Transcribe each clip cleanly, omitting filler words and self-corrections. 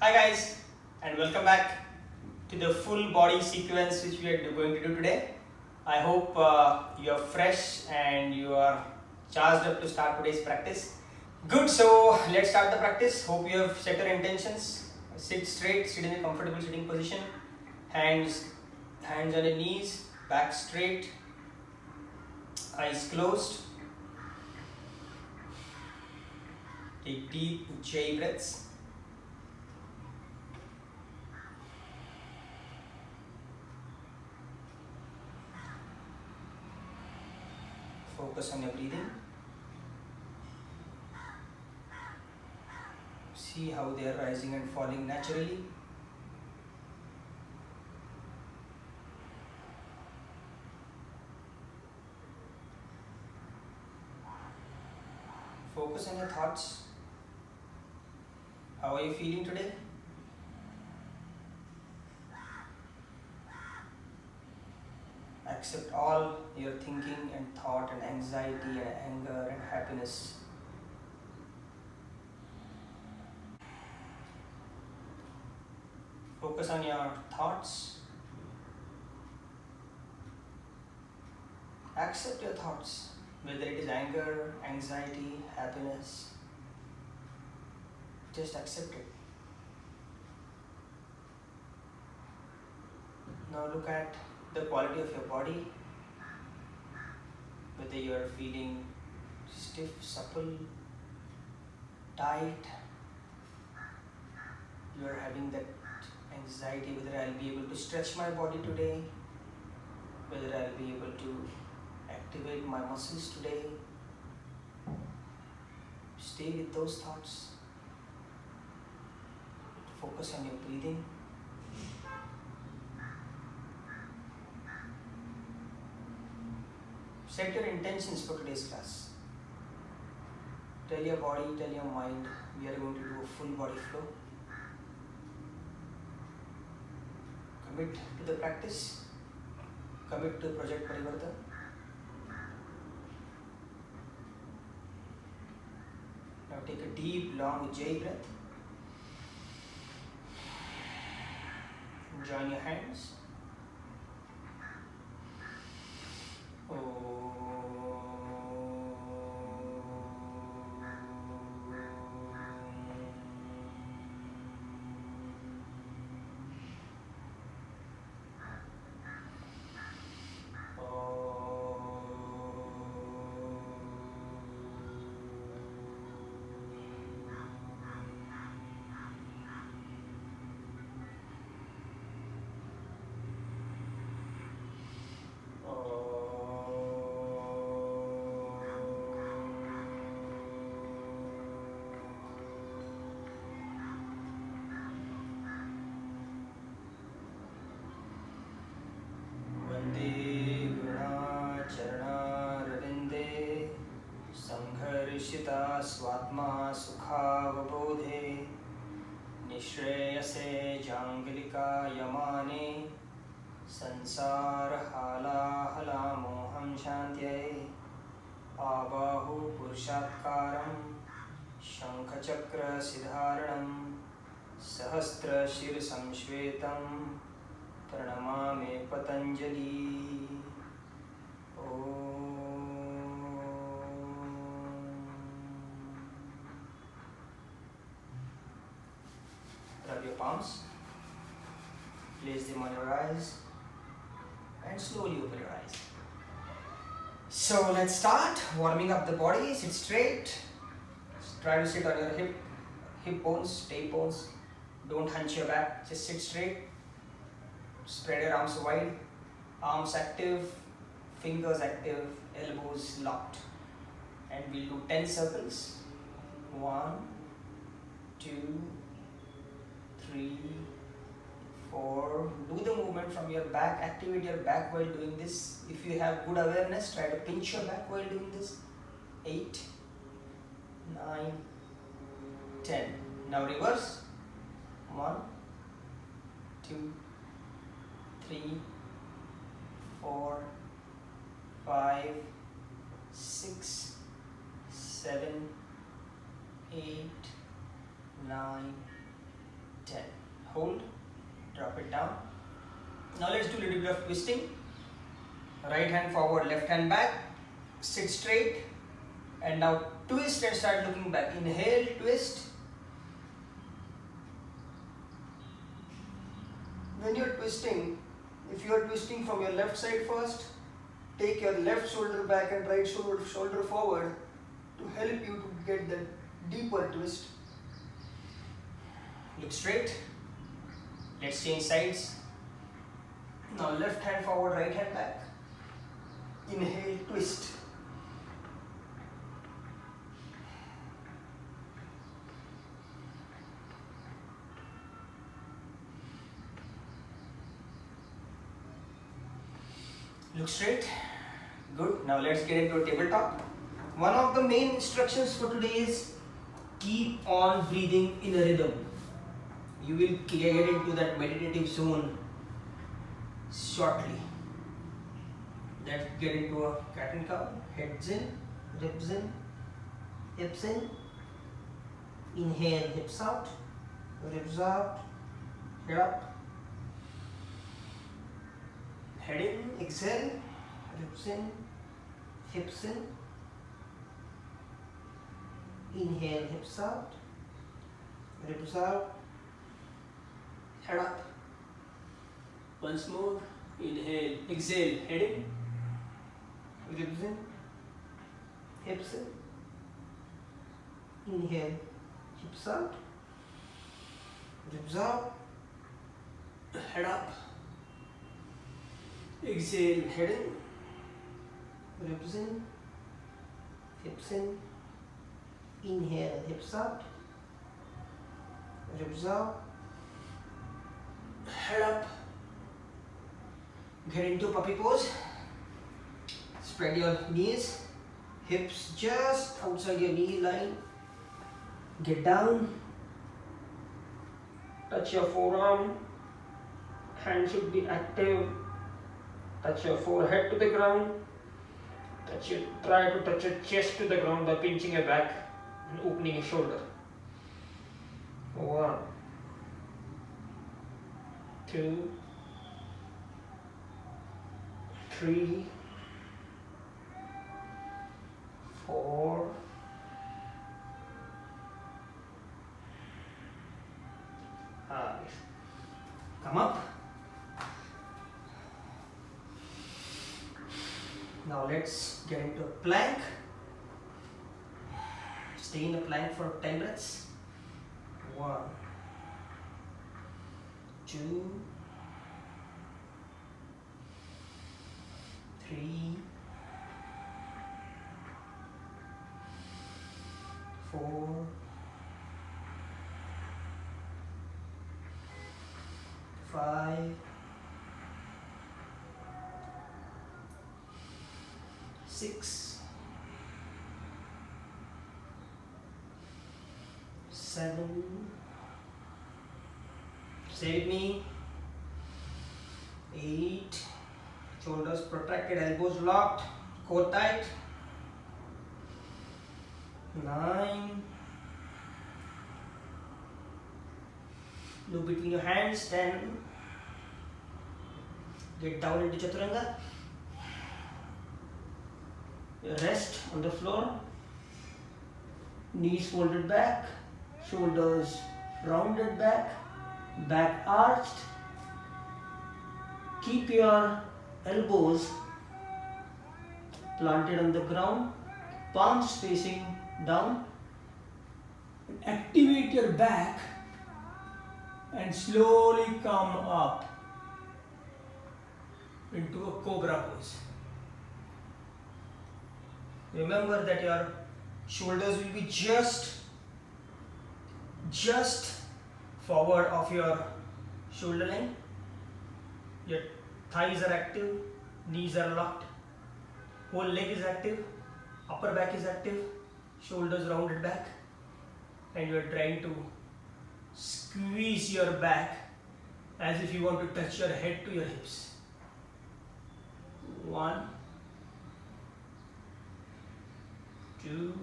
Hi guys, and welcome back to the full body sequence which we are going to do today. I hope you are fresh and you are charged up to start today's practice. Good, so let's start the practice. Hope you have set your intentions. Sit straight, sit in a comfortable sitting position. Hands on your knees, back straight, eyes closed. Take deep Ujjayi breaths. Focus on your breathing. See how they are rising and falling naturally. Focus on your thoughts. How are you feeling today? Accept all your thinking and thought and anxiety and anger and happiness. Focus on your thoughts. Accept your thoughts, whether it is anger, anxiety, happiness. Just accept it. Now look at the quality of your body, whether you are feeling stiff, supple, tight, you are having that anxiety whether I'll be able to stretch my body today, whether I'll be able to activate my muscles today. Stay with those thoughts. Focus on your breathing. Set your intentions for today's class. Tell your body, tell your mind, we are going to do a full body flow. Commit to the practice. Commit to Project Parivartan. Now take a deep, long Ujjayi breath. Join your hands. स्वात्मा सुखावबोधे निश्रेयसे जांगलिका यमाने संसार हालाहलामोहं शान्त्यै आबाहु पुरुषात्कारं शंखचक्र सिधारणं सहस्रशीर्ष संश्वेतं प्रणमामि Patanjali. Rub your palms, place them on your eyes and slowly open your eyes. So let's start warming up the body. Sit straight. Try to sit on your hip bones, tape bones. Don't hunch your back, just sit straight. Spread your arms wide, arms active, fingers active, elbows locked. And we'll do 10 circles. 1, 2, 3, 4. Do the movement from your back. Activate your back while doing this. If you have good awareness, try to pinch your back while doing this. 8, 9, 10. Now reverse. 1, 2, 3, 4, 5, 6, 7, 8, 9, 10. hold, drop it down. Now let's do a little bit of twisting. Right hand forward, left hand back, sit straight, and now twist and start looking back. Inhale, twist. When you're twisting, if you are twisting from your left side first, take your left shoulder back and right shoulder forward to help you to get the deeper twist. Look straight. Let's change sides. Now left hand forward, right hand back. Inhale, twist. Look straight. Good. Now let's get into a tabletop. One of the main instructions for today is keep on breathing in a rhythm. You will get into that meditative zone shortly. Let's get into a cat and cow. Heads in, ribs in, hips in. Inhale, hips out, ribs out, head up. Head in, exhale, ribs in, hips in. Inhale, hips out, ribs out, head up. Once more, inhale, exhale, head in, ribs in, hips in. Inhale, hips out, ribs out, head up. Exhale, head in, ribs in, hips in. Inhale, hips out, ribs out, head up. Get into puppy pose. Spread your knees, hips just outside your knee line. Get down, touch your forearm, hand should be active. Touch your forehead to the ground. Try to touch your chest to the ground by pinching your back and opening your shoulder. 1, 2, 3, 4, 5. Come up. Now let's get into a plank. Stay in a plank for 10 minutes. 1, 2, 3, 4, 5, 6, 7. Stay with me. 8. Shoulders protected, elbows locked, core tight. 9. Look between your hands. 10. Get down into Chaturanga. Rest on the floor. Knees folded back, shoulders rounded back, back arched. Keep your elbows planted on the ground, palms facing down. Activate your back and slowly come up into a cobra pose. Remember that your shoulders will be just forward of your shoulder line. Your thighs are active, knees are locked, whole leg is active, upper back is active, shoulders rounded back, and you are trying to squeeze your back as if you want to touch your head to your hips. 1, 2,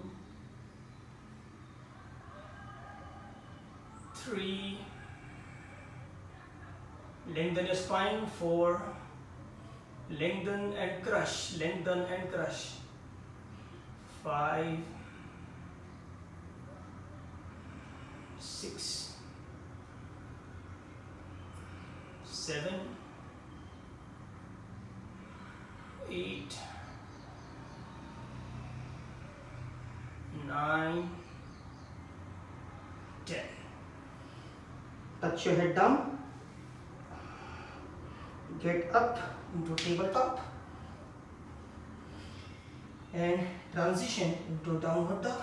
3, Lengthen your spine. 4. Lengthen and crush. Lengthen and crush. 5. 6. 7. 8. 9. 10. Touch your head down. Get up into tabletop and transition into downward dog.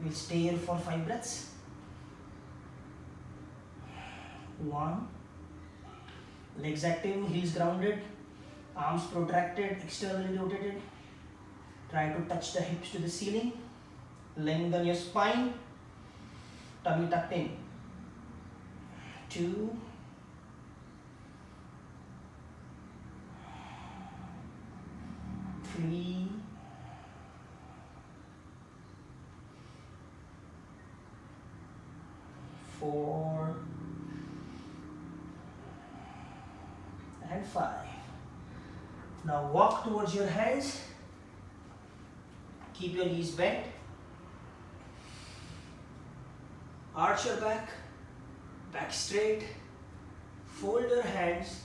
We'll stay here for 5 breaths. 1. Legs active, heels grounded, arms protracted, externally rotated. Try to touch the hips to the ceiling. Lengthen your spine. Tummy tucked in. 2. 3. 4. And 5. Now walk towards your hands. Keep your knees bent. Arch your back. Back straight. Fold your hands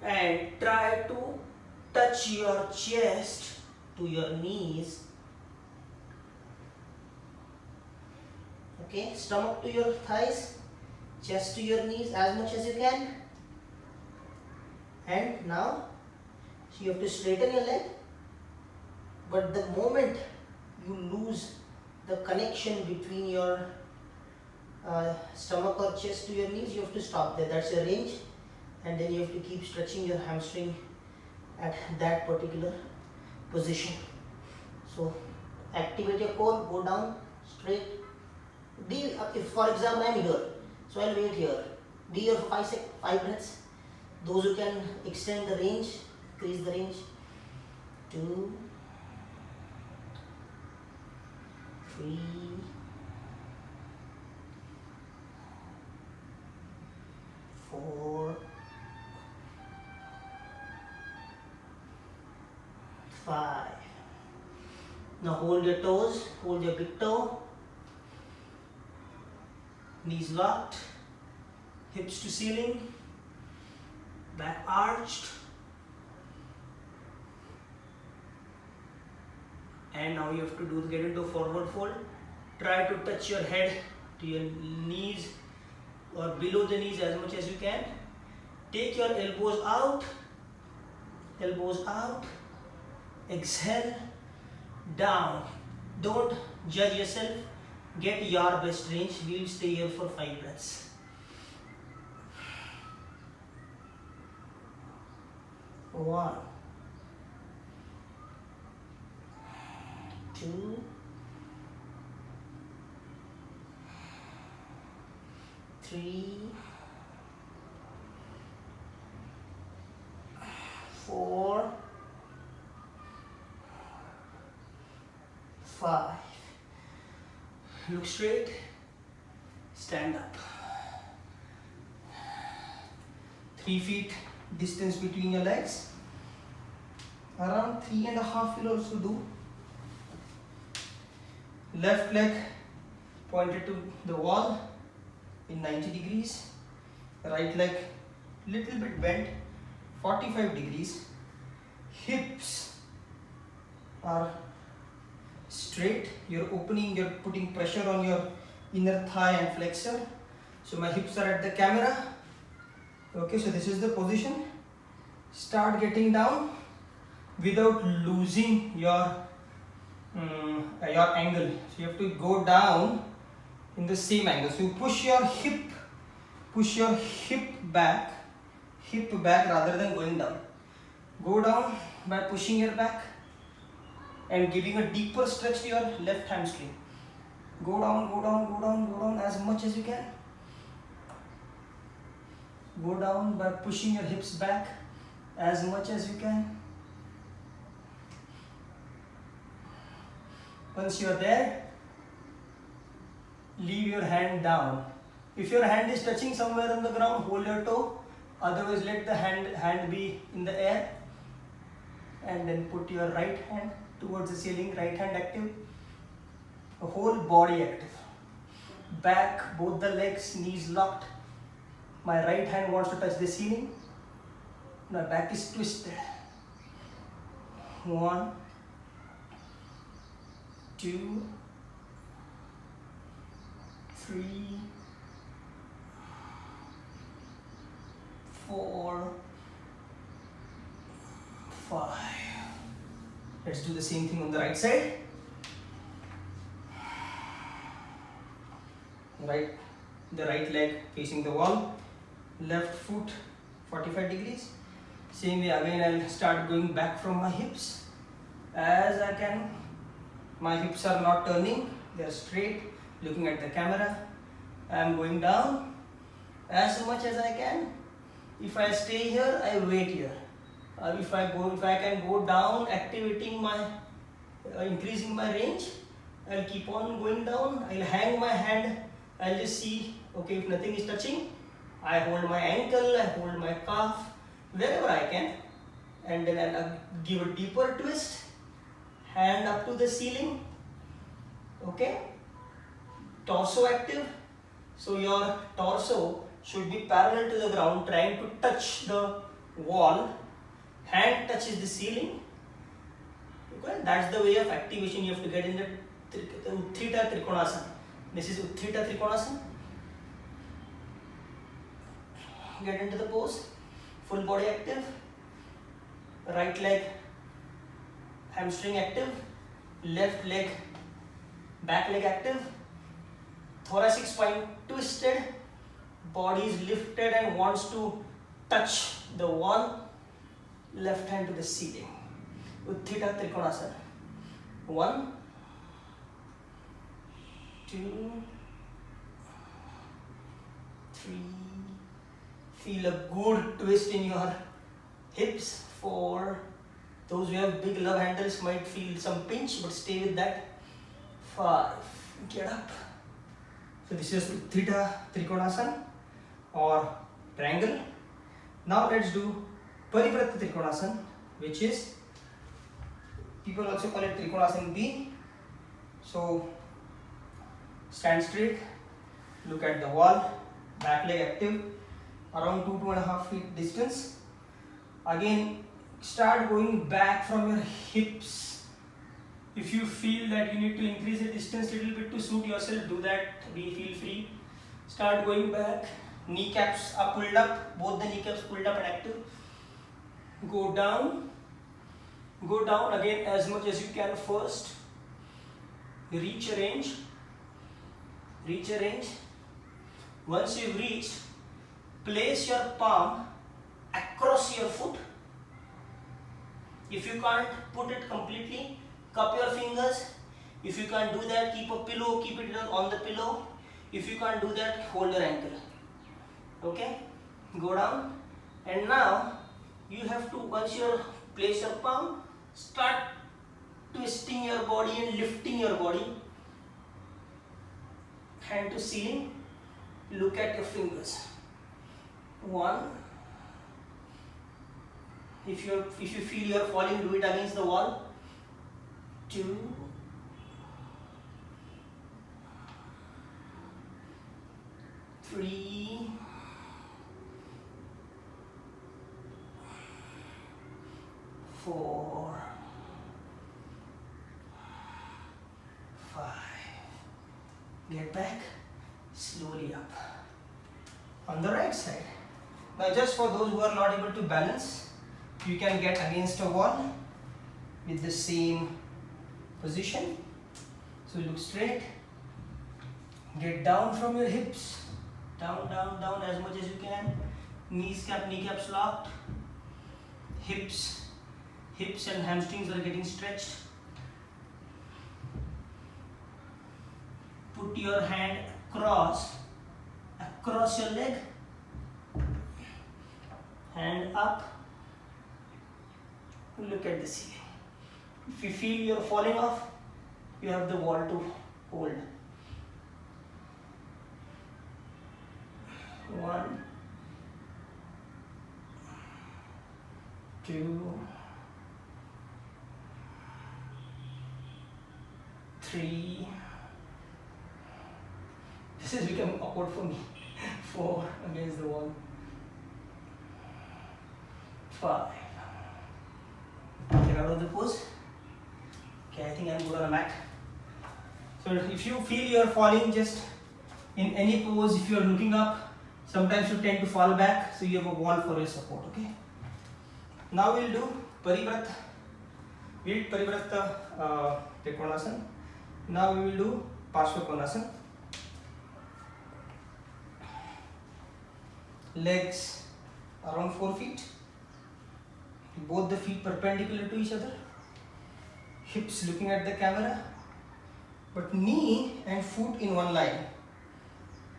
and try to touch your chest to your knees. Okay, stomach to your thighs, chest to your knees as much as you can. And now you have to straighten your leg, but the moment you lose the connection between your stomach or chest to your knees, you have to stop there. That's your range, and then you have to keep stretching your hamstring at that particular position. So activate your core, go down straight. Be, if for example I am here, so I'll wait here. Be here for 5 breaths. Those who can extend the range, increase the range. 2, 3, 4, 5. Now hold your toes, hold your big toe. Knees locked, hips to ceiling, back arched. And now you have to get into forward fold. Try to touch your head to your knees or below the knees as much as you can. Take your elbows out, exhale, down. Don't judge yourself, get your best range. We will stay here for 5 breaths. 1, 2, 3, 4, 5. Look straight, stand up. 3 feet distance between your legs. Around 3.5 will also do. Left leg pointed to the wall in 90 degrees. Right leg little bit bent, 45 degrees. Hips are straight. You're opening, you're putting pressure on your inner thigh and flexor. So my hips are at the camera. Okay, so this is the position. Start getting down without losing your angle. So you have to go down in the same angle. So you push your hip back rather than going down. Go down by pushing your back and giving a deeper stretch to your left hamstring. Go down as much as you can. Go down by pushing your hips back as much as you can. Once you are there, leave your hand down If your hand is touching somewhere on the ground, hold your toe. Otherwise, let the hand be in the air. And then put your right hand towards the ceiling, right hand active. The whole body active. Back, both the legs, knees locked. My right hand wants to touch the ceiling. My back is twisted. 1, 2, 3, 4, 5. Let's do the same thing on the right side. The right leg facing the wall, left foot 45 degrees. Same way again, I'll start going back from my hips as I can. My hips are not turning, they are straight, looking at the camera. I am going down as much as I can. If I stay here, I wait here. If I can go down, activating my, increasing my range, I'll keep on going down. I'll hang my hand. I'll just see, okay, if nothing is touching, I hold my ankle, I hold my calf, wherever I can, and then I'll give a deeper twist, hand up to the ceiling, okay, torso active, so your torso should be parallel to the ground, trying to touch the wall, hand touches the ceiling, okay, that's the way of activation you have to get in the Utthita Trikonasana. This is Utthita Trikonasana. Get into the pose, full body active, right leg hamstring active, left leg, back leg active, thoracic spine twisted, body is lifted and wants to touch the wall, left hand to the ceiling. Utthita Trikonasana. 1, 2, 3. Feel a good twist in your hips. 4. Those who have big love handles might feel some pinch, but stay with that. 5. Get up. So this is Utthita Trikonasana or triangle. Now let's do Parivritta Trikonasana, which is, people also call it Trikonasana B. So stand straight, look at the wall, back leg active, around 2.5 feet distance. Again, start going back from your hips. If you feel that you need to increase the distance a little bit to suit yourself, do that, feel free. Start going back, kneecaps are pulled up, both the kneecaps pulled up and active. Go down again as much as you can first. Reach a range. Once you've reached, place your palm across your foot. If you can't put it completely, cup your fingers. If you can't do that, keep a pillow, keep it on the pillow. If you can't do that, hold your ankle. Okay? Go down. And now, you have to, once you place your palm, start twisting your body and lifting your body. Hand to ceiling, look at your fingers. 1. If you feel you are falling, do it against the wall. 2. 3. 4. 5. Get back, slowly up. On the right side. Now just for those who are not able to balance, you can get against a wall with the same position. So look straight. Get down from your hips. Down as much as you can. Kneecaps locked. Hips and hamstrings are getting stretched. Put your hand across your leg, hand up, look at the ceiling. If you feel you're falling off, you have the wall to hold. 1, 2, 3. This is becoming awkward for me. 4 against the wall. 5. Get out of the pose. Okay, I think I'm good on the mat. So if you feel you are falling just in any pose, if you are looking up, sometimes you tend to fall back, so you have a wall for your support. Okay. Now we'll do Parivrata. We'll do Parivrata Trikonasana. Now we will do Parshvakonasana. Legs around 4 feet. Both the feet perpendicular to each other. Hips looking at the camera. But knee and foot in one line.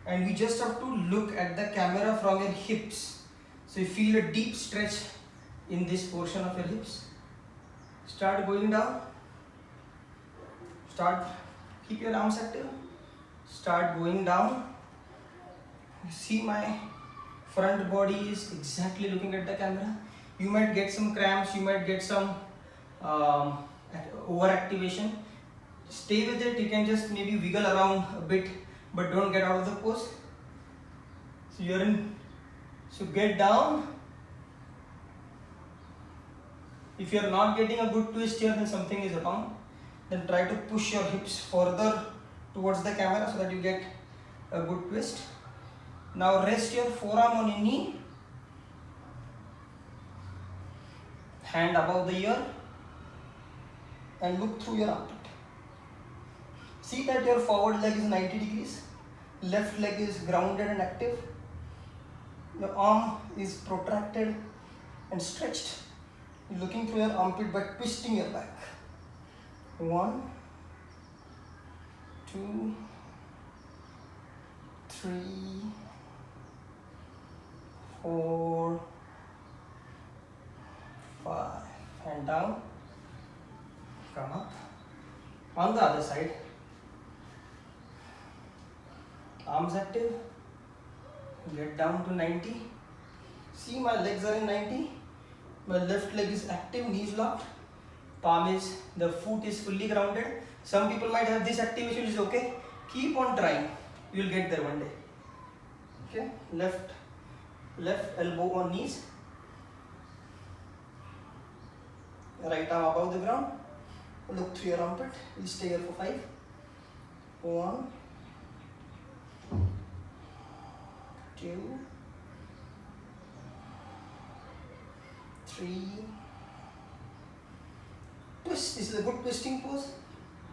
And we just have to look at the camera from your hips. So you feel a deep stretch in this portion of your hips. Start going down. Keep your arms active. Start going down. You see my front body is exactly looking at the camera. You might get some cramps, you might get some overactivation. Stay with it. You can just maybe wiggle around a bit, but don't get out of the pose. So you're in. So get down. If you're not getting a good twist here, then something is wrong. Then try to push your hips further towards the camera so that you get a good twist. Now rest your forearm on your knee. Hand above the ear. And look through your armpit. See that your forward leg is 90 degrees. Left leg is grounded and active. Your arm is protracted and stretched. You're looking through your armpit by twisting your back. 1, 2, 3, 4, 5. Hand down. Come up. On the other side. Arms active. Get down to 90. See, my legs are in 90. My left leg is active, knees locked. The foot is fully grounded. Some people might have this activation, is okay. Keep on trying. You will get there one day. Okay. Left elbow on knees. Right arm above the ground. Look through your armpit. We'll stay here for 5. 1, 2, 3. Twist. This is a good twisting pose.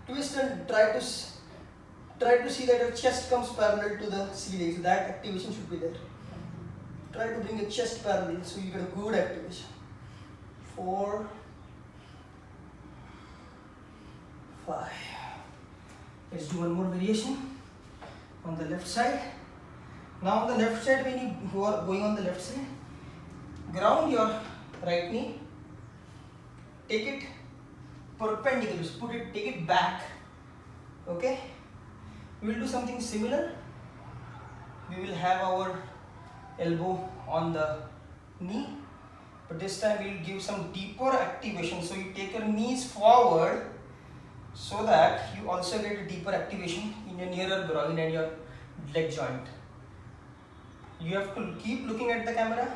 Twist and try to see that your chest comes parallel to the ceiling. So that activation should be there. Try to bring your chest parallel so you get a good activation. 4, 5. Let's do one more variation on the left side. Now on the left side, when you are going on the left side, ground your right knee, take it perpendicular, take it back. Okay? We will do something similar. We will have our elbow on the knee, but this time we will give some deeper activation. So you take your knees forward so that you also get a deeper activation in your nearer groin and your leg joint. You have to keep looking at the camera,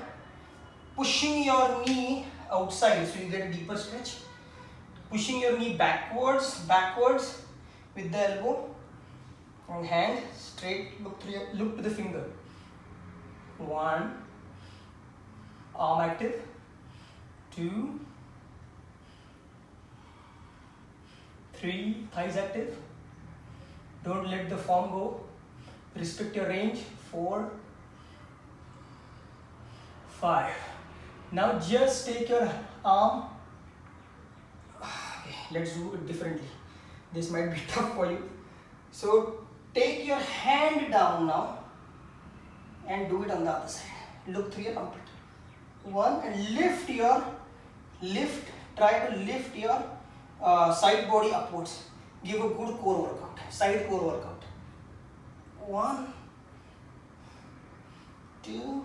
pushing your knee outside so you get a deeper stretch. Pushing your knee backwards with the elbow and hand straight. Look to the finger. 1, arm active. 2, 3, thighs active. Don't let the form go. Respect your range. 4, 5. Now just take your arm. Okay, let's do it differently. This might be tough for you. So take your hand down now and do it on the other side. Look through your armpit. 1 and try to lift your side body upwards. Give a good core workout, side core workout. 1, 2,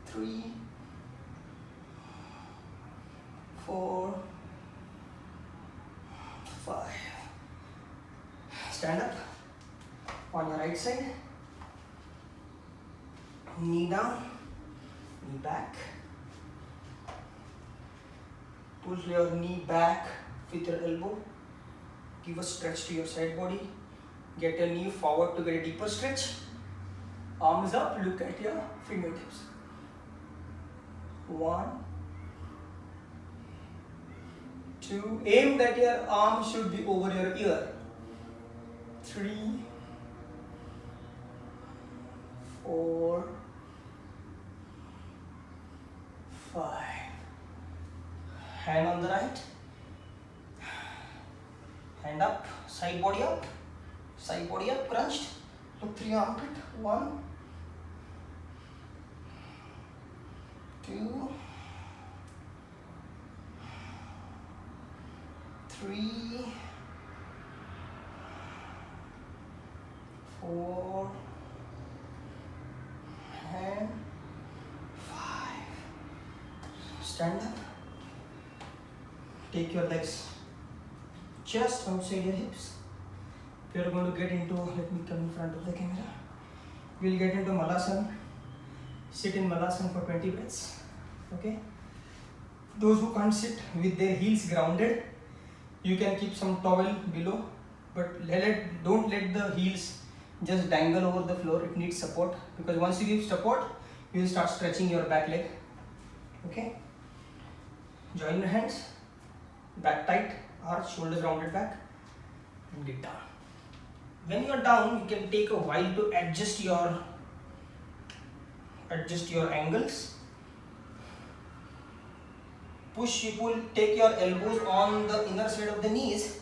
3, 4, 5. Stand up on your right side. Knee down, knee back. Pull your knee back with your elbow. Give a stretch to your side body. Get your knee forward to get a deeper stretch. Arms up, look at your fingertips. 1, 2, aim that your arm should be over your ear. 3, 4, 5. Hand on the right. Hand up, side body up, crunched. Look through your armpit. 1, 2, 3, 4, and 5. Stand up. Take your legs just outside your hips. We are going to get into, let me come in front of the camera. We will get into Malasana. Sit in Malasana for 20 breaths. Okay? Those who can't sit with their heels grounded, you can keep some towel below, but don't let the heels just dangle over the floor. It needs support, because once you give support, you will start stretching your back leg. Okay? Join your hands, back tight, arch, shoulders rounded back, and get down. When you are down, you can take a while to adjust your angles. Push, you pull, take your elbows on the inner side of the knees.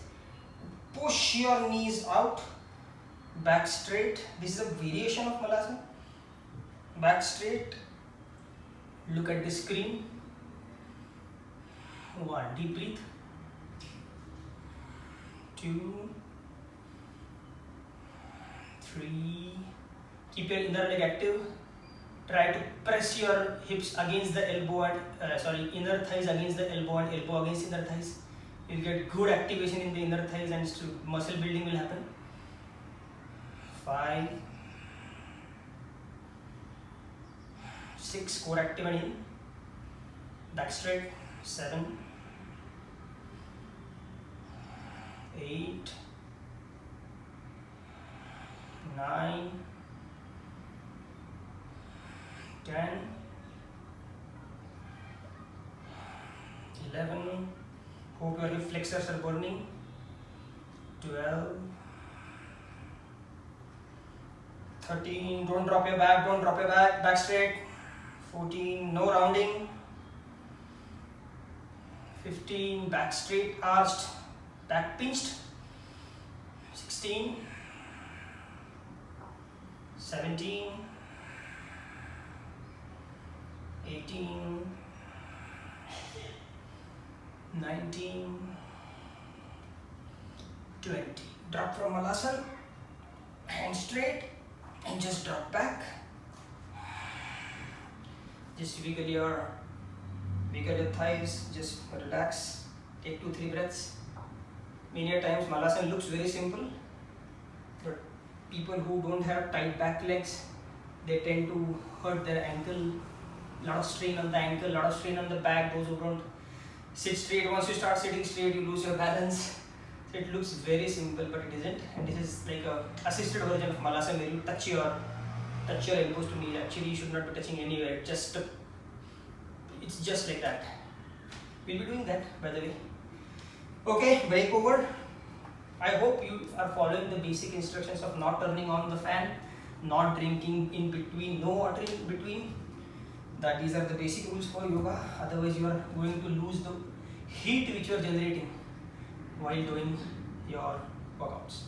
Push your knees out, back straight. This is a variation of Malasana. Back straight. Look at the screen. 1, deep breathe. 2, 3. Keep your inner leg active. Try to press your hips against the elbow and inner thighs against the elbow and elbow against inner thighs. You'll get good activation in the inner thighs and muscle building will happen. 5, 6, core active and in. Back straight. 7, 8, 9, 10, 11, hope your hip flexors are burning. 12, 13, don't drop your back, back straight. 14, no rounding. 15, back straight, arched, back pinched. 16, 17, 18, 19, 20. Drop from Malasana, hand straight, and just drop back. Just wiggle your thighs, just relax, take 2-3 breaths. Many times Malasana looks very simple, but people who don't have tight back legs, they tend to hurt their ankle. Lot of strain on the ankle, lot of strain on the back. Those who don't sit straight, once you start sitting straight, you lose your balance. So it looks very simple, but it isn't. And this is like a assisted version of Malasana where you touch your elbows to knee. Actually, you should not be touching anywhere. It's just like that. We'll be doing that, by the way. Okay, break over. I hope you are following the basic instructions of not turning on the fan, not drinking in between, no water in between. These are the basic rules for yoga. Otherwise, you are going to lose the heat which you are generating while doing your workouts.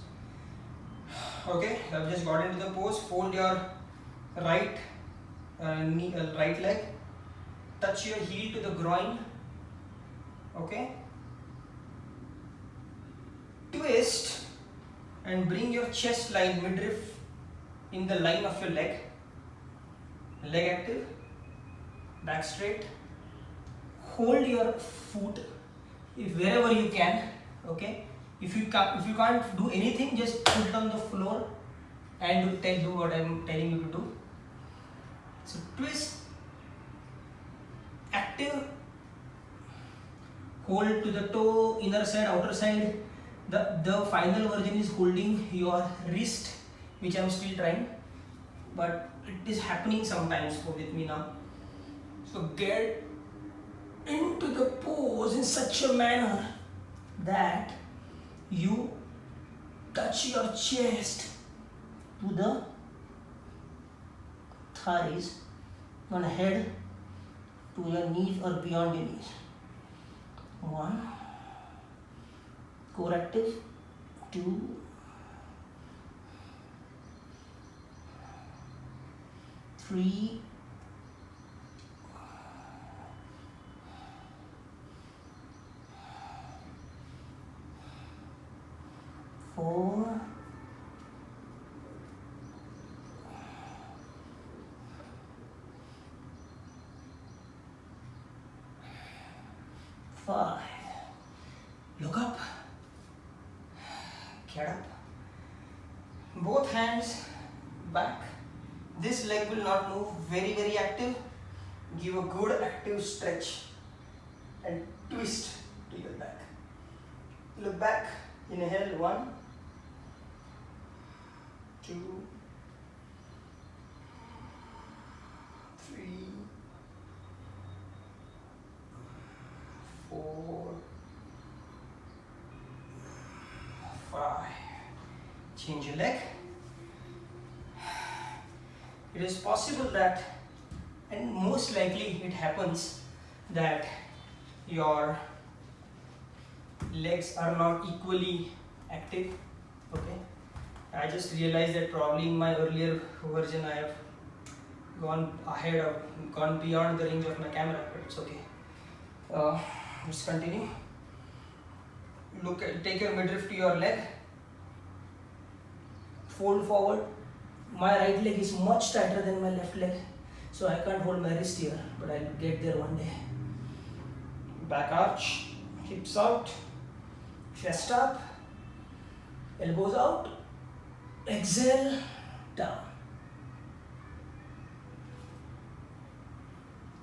Okay, I've just got into the pose. Fold your right leg. Touch your heel to the groin. Okay. Twist and bring your chest line midriff in the line of your leg. Leg active, back straight. Hold your foot if wherever you can. Okay. If you can't do anything, just put it on the floor and do what I'm telling you to do. So twist, active, hold to the toe, inner side, outer side. The final version is holding your wrist, which I'm still trying, but it is happening sometimes with me now. So get into the pose in such a manner that you touch your chest to the thighs and head to your knees or beyond your knees. 1, core active, 2, 3, 4, 5. Look up. Get up. Both hands back. This leg will not move. Very, very active. Give a good active stretch and twist to your back. Look back. Inhale. 1, 2, 3, 4, 5. Change your leg. It is possible that, and most likely it happens, that your legs are not equally active. Okay, I just realized that probably in my earlier version I have gone beyond the range of my camera, but it's okay. Let's continue. Take your midriff to your leg. Fold forward. My right leg is much tighter than my left leg, so I can't hold my wrist here, but I'll get there one day. Back arch, hips out, chest up, elbows out, exhale, down.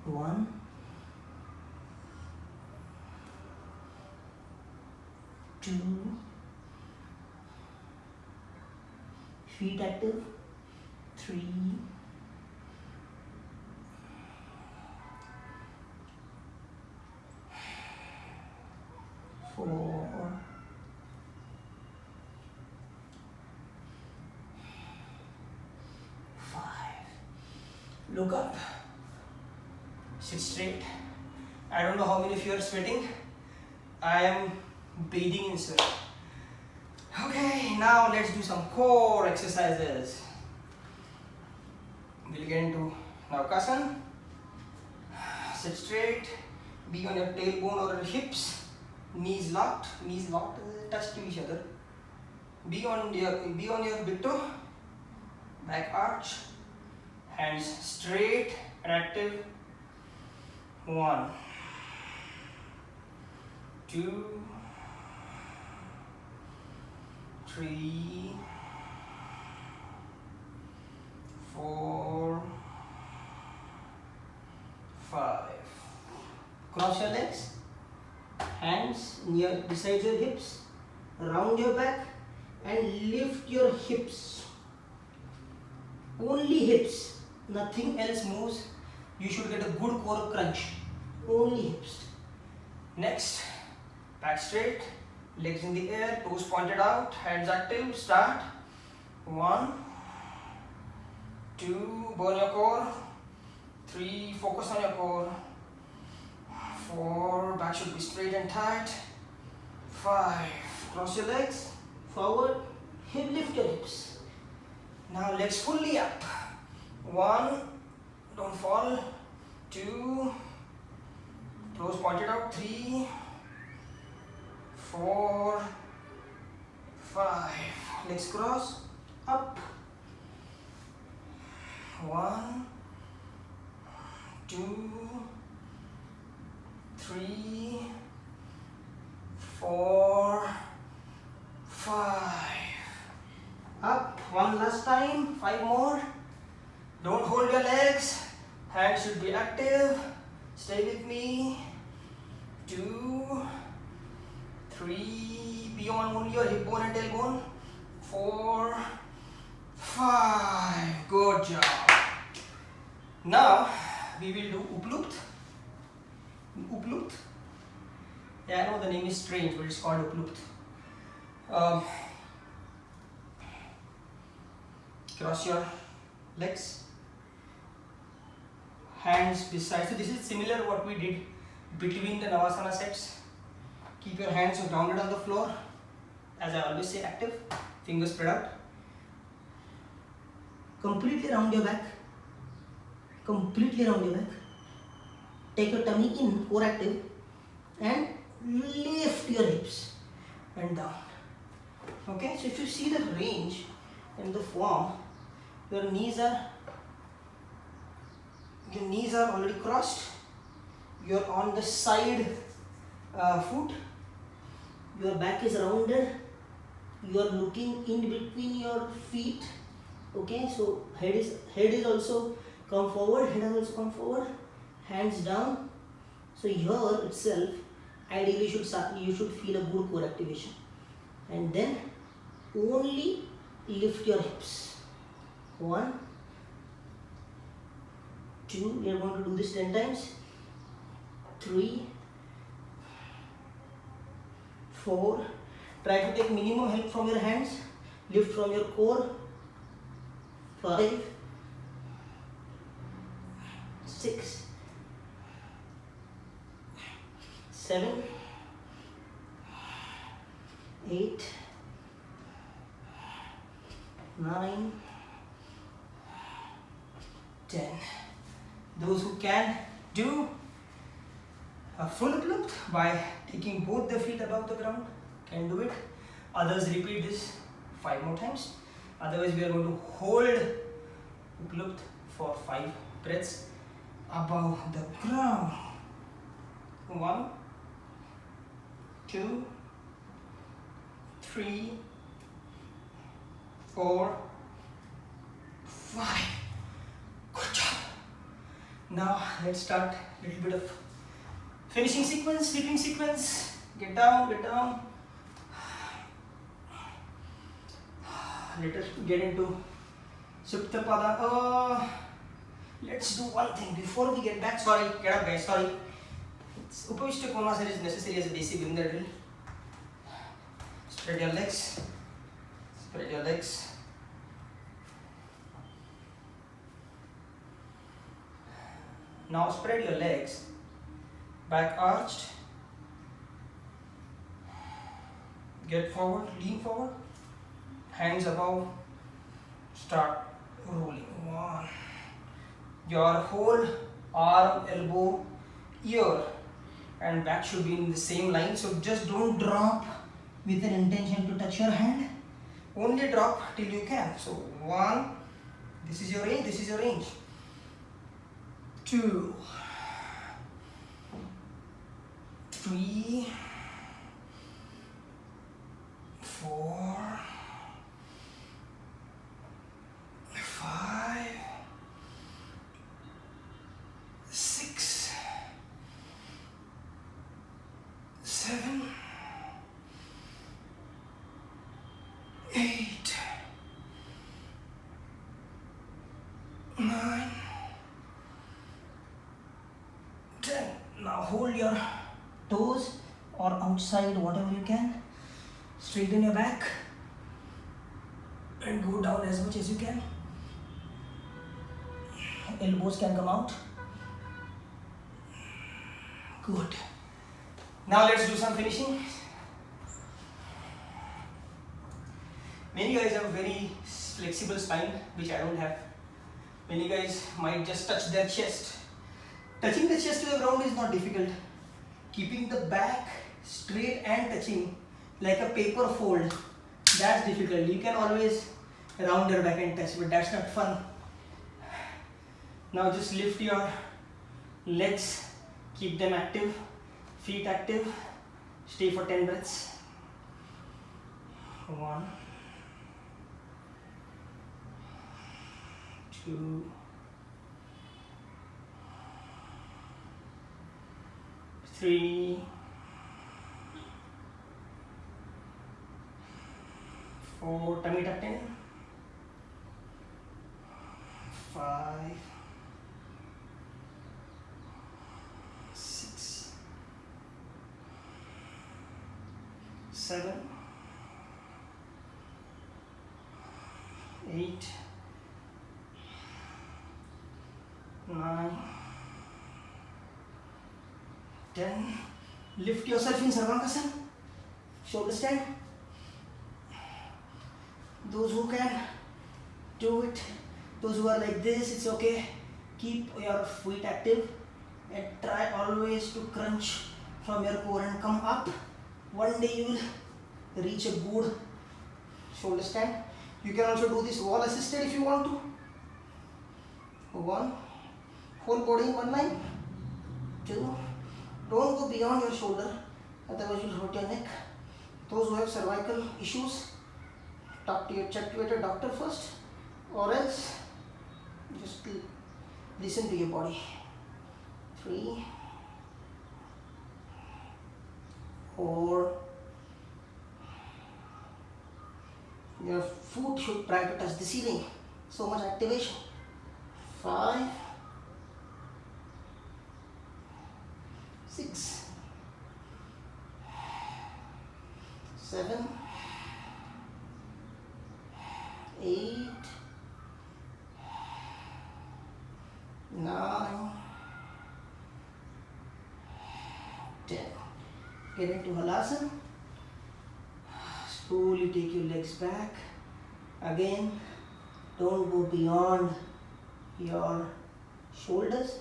1, 2, feet active, 3, 4, 5. Look up. Sit straight. I don't know how many of you are sweating. I am bathing in sweat. Okay, now let's do some core exercises. We'll get into Navakasana. Sit straight. Be on your tailbone or your hips. Knees locked, touch to each other. Be on your big toe. Back arch. Hands straight and active. 1, 2, 3, 4, 5. Cross your legs. Hands beside your hips. Round your back and lift your hips. Only hips. Nothing else moves. You should get a good core crunch. Only hips. Next, back straight, legs in the air, toes pointed out, hands active. Start. 1, 2, burn your core. 3, focus on your core. 4, back should be straight and tight. 5, cross your legs, forward, lift your hips. Now legs fully up. 1, don't fall. 2, toes pointed out. 3, 4, 5, legs cross, up. 1, 2, 3, 4, 5. Up. One last time. 5 more. Don't hold your legs. Hands should be active. Stay with me. 2, 3. Beyond only your hip bone and tailbone. 4, 5. Good job. Now we will do Uplupt. Uplupt. Yeah, I know the name is strange, but it's called Uplupt. Cross your legs. Hands beside. So this is similar what we did between the Navasana sets. Keep your hands grounded on the floor. As I always say, active. Fingers spread out. Completely round your back. Completely round your back. Take your tummy in, core active, and lift your hips and down. Okay, so if you see the range and the form, your knees are already crossed. You're on the side foot. Your back is rounded. You are looking in between your feet. Okay, so head is also come forward. Head has also come forward. Hands down. So here itself, ideally you should feel a good core activation, and then only lift your hips. 1, 2. We are going to do this 10 times. 3, 4. Try to take minimum help from your hands. Lift from your core. 5, 6, 7, 8, 9, 10. Those who can do a full Uplupt by taking both the feet above the ground can do it. Others repeat this 5 more times. Otherwise we are going to hold Uplupt for 5 breaths above the ground. 1, 2, 3, 4, 5. Good job. Now let's start a little bit of finishing sequence, sleeping sequence. Get down, get down. Let us get into Supta Pada. Let's do one thing before we get back. Sorry, get up guys, sorry. Upavishta Konasana is necessary as a basic within the drill. Spread your legs. Spread your legs. Now spread your legs. Back arched. Get forward, lean forward. Hands above. Start rolling. 1. Your whole arm, elbow, ear and back should be in the same line. So just don't drop with an intention to touch your hand. Only drop till you can. So 1. This is your range. This is your range. 2, 3, 4, 5, 6, 7, 8, 9, 10. Now hold your toes or outside, whatever you can. Straighten your back and go down as much as you can. Elbows can come out. Good. Now let's do some finishing. Many guys have a very flexible spine, which I don't have. Many guys might just touch their chest. Touching the chest to the ground is not difficult. Keeping the back straight and touching like a paper fold, that's difficult. You can always round your back and touch, but that's not fun. Now just lift your legs, keep them active, feet active, stay for 10 breaths. 1, 2, 3, 4, tummy tucked in, 5, 6, 7, 8, 9, 10. Lift yourself in Sarvankasana, shoulder stand. Those who can do it, those who are like this, it's okay. Keep your feet active and try always to crunch from your core and come up. One day you will reach a good shoulder stand. You can also do this wall assisted if you want to. 1, whole body in one line. 2, don't go beyond your shoulder, otherwise you'll hurt your neck. Those who have cervical issues, talk to your doctor first, or else just listen to your body. 3, 4, your foot should try to touch the ceiling, so much activation. 5, 6, 7, 8, 9, 10. Get into Halasana. Slowly take your legs back. Again, don't go beyond your shoulders.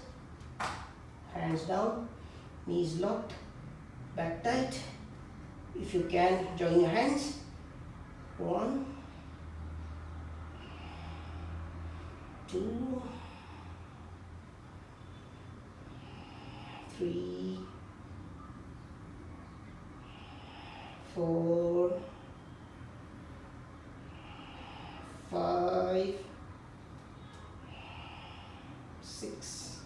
Hands down, knees locked, back tight. If you can, join your hands. 1, 2, 3, 4, 5, 6,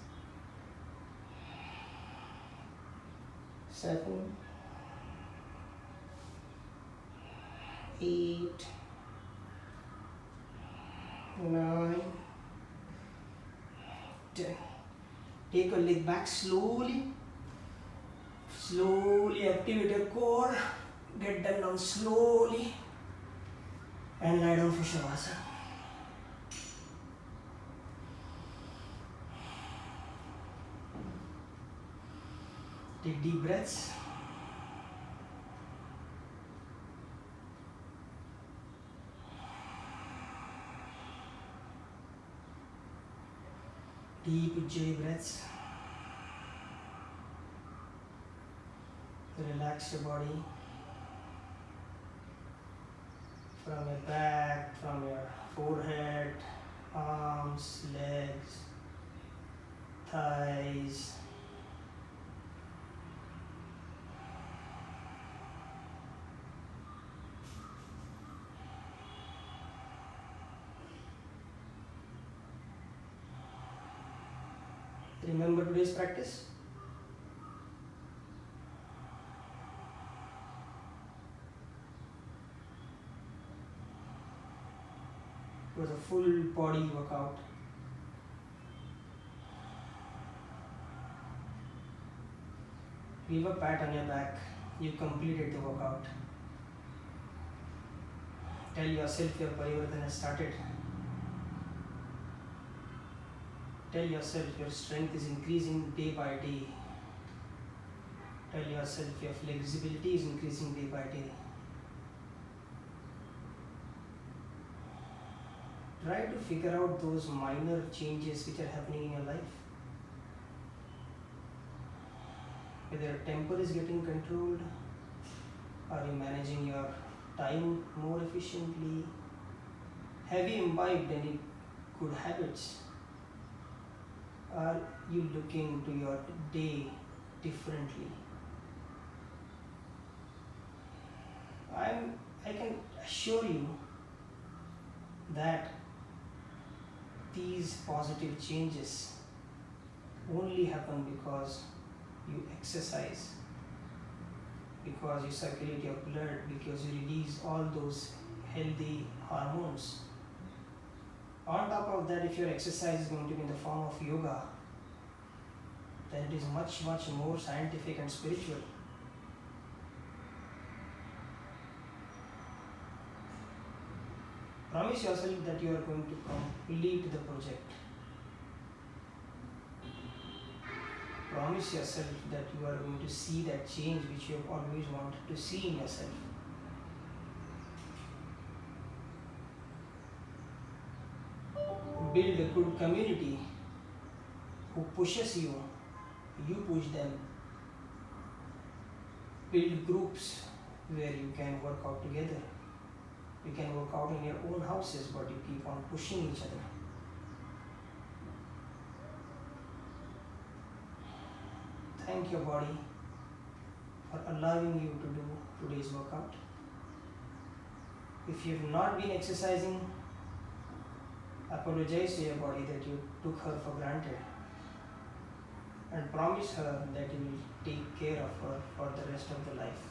7, 8, 9, 10. Take your leg back slowly. Slowly activate your core. Get them down slowly. And lie down for Shavasana. Take deep breaths. Deep Ujjayi breaths. Relax your body from your back, from your forehead, arms, legs, thighs. Remember today's practice? It was a full body workout. Leave a pat on your back. You completed the workout. Tell yourself your parivartana has started. Tell yourself your strength is increasing day by day. Tell yourself your flexibility is increasing day by day. Try to figure out those minor changes which are happening in your life. Whether your temper is getting controlled, are you managing your time more efficiently? Have you imbibed any good habits? Are you looking to your day differently? I can assure you that these positive changes only happen because you exercise, because you circulate your blood, because you release all those healthy hormones. On top of that, if your exercise is going to be in the form of yoga, then it is much more scientific and spiritual. Promise yourself that you are going to complete the project. Promise yourself that you are going to see that change which you have always wanted to see in yourself. Build a good community who pushes you, you push them. Build groups where you can work out together. You can work out in your own houses, but you keep on pushing each other. Thank your body for allowing you to do today's workout. If you have not been exercising, apologize to your body that you took her for granted, and promise her that you will take care of her for the rest of the life.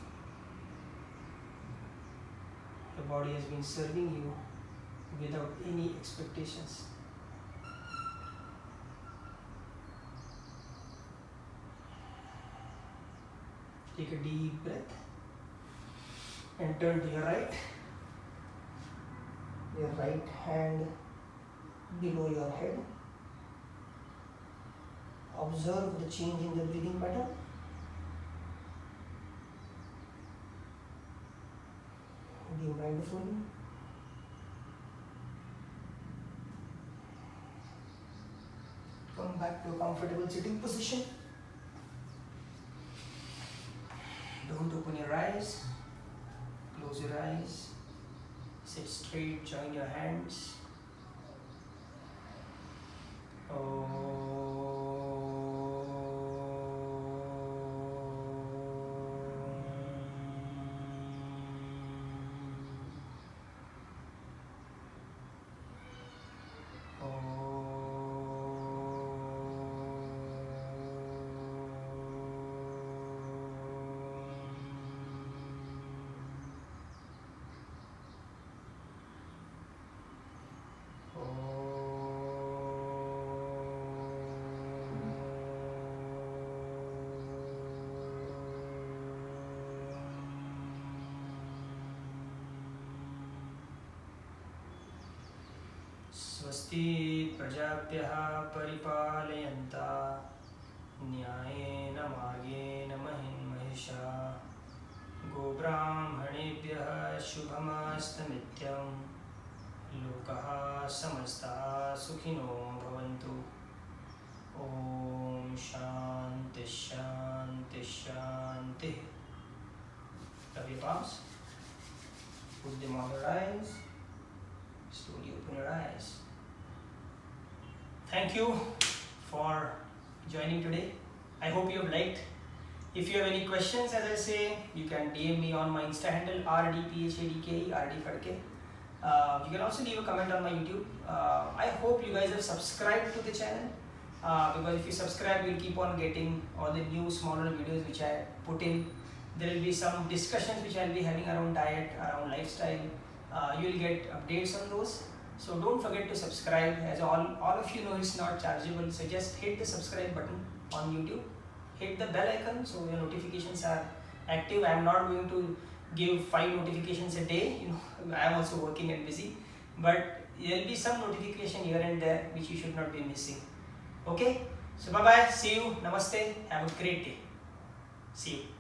The body has been serving you without any expectations. Take a deep breath and turn to your right. Your right hand below your head. Observe the change in the breathing pattern. Be mindful. Come back to a comfortable sitting position. Don't open your eyes. Close your eyes. Sit straight, join your hands. स्वस्ति प्रजाभ्यः परिपालयन्ता न्यायेन मार्गेण महिषा गोब्राह्मणेभ्यः शुभमस्तनित्यं लोकाः समस्ताः सुखिनो भवन्तु। ॐ शान्ति शान्ति शान्ति। Rub your palms. Put them on your eyes. Slowly open your eyes. Thank you for joining today. I hope you have liked. If you have any questions, as I say, you can DM me on my Insta handle rdphadke rdphadke. You can also leave a comment on my YouTube. I hope you guys have subscribed to the channel, because if you subscribe, you'll keep on getting all the new smaller videos which I put in. There will be some discussions which I'll be having around diet, around lifestyle. You'll get updates on those. So don't forget to subscribe, as all of you know it's not chargeable. So just hit the subscribe button on YouTube. Hit the bell icon so your notifications are active. I am not going to give 5 notifications a day. I am also working and busy. But there will be some notification here and there which you should not be missing. Okay? So bye bye. See you. Namaste. Have a great day. See you.